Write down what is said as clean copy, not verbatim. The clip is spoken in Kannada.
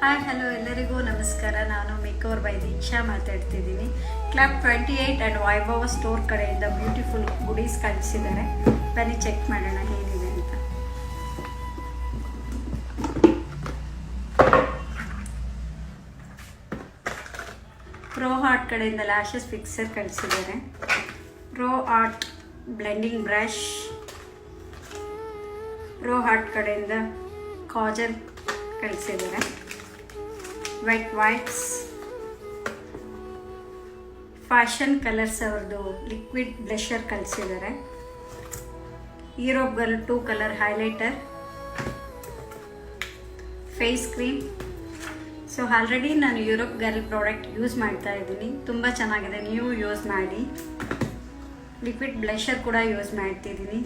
ಹಾಯ್ ಹಲೋ ಎಲ್ಲರಿಗೂ ನಮಸ್ಕಾರ. ನಾನು ಮೇಕೋವರ್ ಬೈ ದೀಕ್ಷಾ ಮಾತಾಡ್ತಿದ್ದೀನಿ. ಕ್ಲಬ್ 28 ಆ್ಯಂಡ್ ವೈಭವ ಸ್ಟೋರ್ ಕಡೆಯಿಂದ ಬ್ಯೂಟಿಫುಲ್ ಗುಡೀಸ್ ಕಳಿಸಿದ್ದಾರೆ. ಬನ್ನಿ ಚೆಕ್ ಮಾಡೋಣ ಹೇಗಿದೆ ಅಂತ. ಪ್ರೋ ಆರ್ಟ್ ಕಡೆಯಿಂದ ಲ್ಯಾಶಸ್ ಫಿಕ್ಸರ್ ಕಳಿಸಿದ್ದಾರೆ. Pro art blending brush, pro art ಕಡೆಯಿಂದ ಕಾಜಲ್ ಕಳಿಸಿದ್ದಾರೆ. ವೆಟ್ ವೈಟ್ಸ್, ಫ್ಯಾಷನ್ ಕಲರ್ಸ್ ಅವ್ರದ್ದು ಲಿಕ್ವಿಡ್ ಬ್ಲಷರ್ ಕಳಿಸಿದ್ದಾರೆ. Europe girl 2 colour highlighter, face cream. So already ನಾನು ಯುರೋಪ್ ಗರ್ಲ್ ಪ್ರಾಡಕ್ಟ್ ಯೂಸ್ ಮಾಡ್ತಾ ಇದ್ದೀನಿ, ತುಂಬ ಚೆನ್ನಾಗಿದೆ, ನೀವು ಯೂಸ್ ಮಾಡಿ. ಲಿಕ್ವಿಡ್ ಬ್ಲಷರ್ ಕೂಡ ಯೂಸ್ ಮಾಡ್ತಿದ್ದೀನಿ.